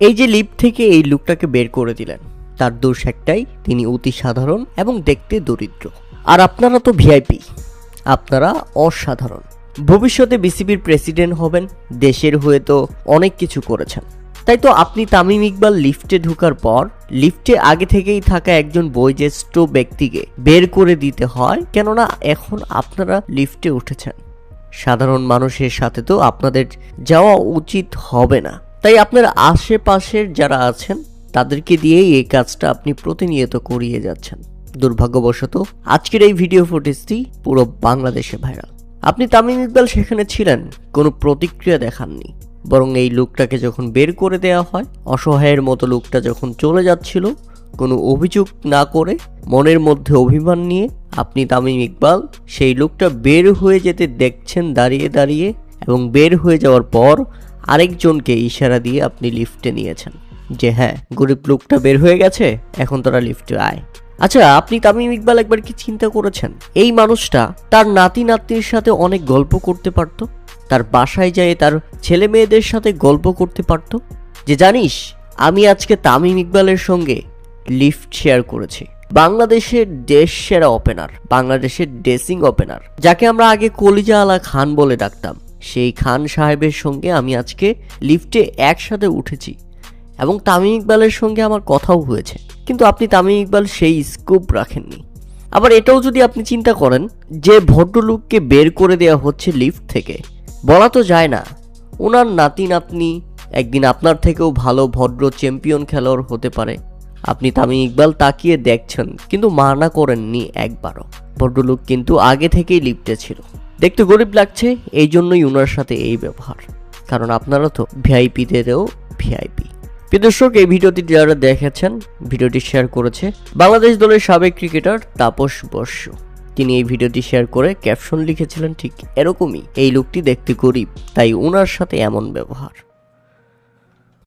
এই যে লিফট থেকে এই লোকটাকে বের করে দিলেন, তার দোষ একটাই, তিনি অতি সাধারণ এবং দেখতে দরিদ্র। আর আপনারা তো ভিআইপি, আপনারা অসাধারণ। ভবিষ্যতে বিসিবির প্রেসিডেন্ট হবেন, দেশের হয়ে তো অনেক কিছু করেছেন। তাই তো আপনি তামিম ইকবাল লিফটে ঢোকার পর লিফটে আগে থেকেই থাকা একজন বয়োজ্যেষ্ঠ ব্যক্তিকে বের করে দিতে হয়, কেননা এখন আপনারা লিফটে উঠেছেন। সাধারণ মানুষের সাথে তো আপনাদের যাওয়া উচিত হবে না। তাই আপনার আশেপাশের যারা আছেন তাদেরকে দিয়েই এই কাজটা আপনি প্রতিনিয়ত করিয়ে যাচ্ছেন। দুর্ভাগ্যবশত আজকের এই ভিডিও ফুটেজটি পুরো বাংলাদেশে ভাইরাল। আপনি তামিম ইকবাল সেখানে ছিলেন, কোনো প্রতিক্রিয়া দেখাননি, বরং এই লোকটাকে যখন বের করে দেওয়া হয়, অসহায়ের মতো লোকটা যখন চলে যাচ্ছিল, কোনো অভিযোগ না করে মনের মধ্যে অভিমান নিয়ে আপনি তামিম ইকবাল সেই লোকটা বের হয়ে যেতে দেখছেন দাঁড়িয়ে দাঁড়িয়ে, এবং বের হয়ে যাওয়ার পর আরেকজনকে ইশারা দিয়ে আপনি লিফটে নিয়েছেন যে হ্যাঁ, গরিব লোকটা বের হয়ে গেছে, এখন তোরা লিফটে আয়। আচ্ছা, আপনি তামিম ইকবাল একবার কি চিন্তা করেছেন, এই মানুষটা তার নাতি নাতনির সাথে অনেক গল্প করতে পারতো, তার বাসায় যেয়ে তার ছেলে মেয়েদের সাথে গল্প করতে পারতো যে জানিস আমি আজকে তামিম ইকবালের সঙ্গে লিফট শেয়ার করেছি। বাংলাদেশের দেশ সেরা ওপেনার, বাংলাদেশের ড্রেসিং ওপেনার, যাকে আমরা আগে কলিজা আলা খান বলে ডাকতাম, সেই খান সাহেবের সঙ্গে আমি আজকে লিফটে একসাথে উঠেছি এবং তামিম ইকবালের সঙ্গে আমার কথাও হয়েছে। কিন্তু আপনি তামিম ইকবাল সেই স্কোপ রাখেননি। আবার এটাও যদি আপনি চিন্তা করেন যে ভদ্রলোককে বের করে দেওয়া হচ্ছে লিফট থেকে, বলা তো যায় না ওনার নাতি নাতনি একদিন আপনার থেকেও ভালো ভদ্র চ্যাম্পিয়ন খেলোয়াড় হতে পারে। আপনি তামিম ইকবাল তাকিয়ে দেখছেন, কিন্তু মানা করেননি একবারও। ভদ্রলোক কিন্তু আগে থেকেই লিফটে ছিল, দেখতে গরিব লাগছে, এই জন্যই ওনার সাথে এই ব্যবহার। কারণ আপনারা তো ভিআইপিদেরও ভিআইপি। প্রিয় দর্শক, এই ভিডিওটি যারা দেখেছেন, ভিডিওটি শেয়ার করেছে বাংলাদেশ দলের সাবেক ক্রিকেটার তাপস বসু। তিনি এই ভিডিওটি শেয়ার করে ক্যাপশন লিখেছিলেন ঠিক এরকমই, এই লোকটি দেখতে গরিব, তাই ওনার সাথে এমন ব্যবহার।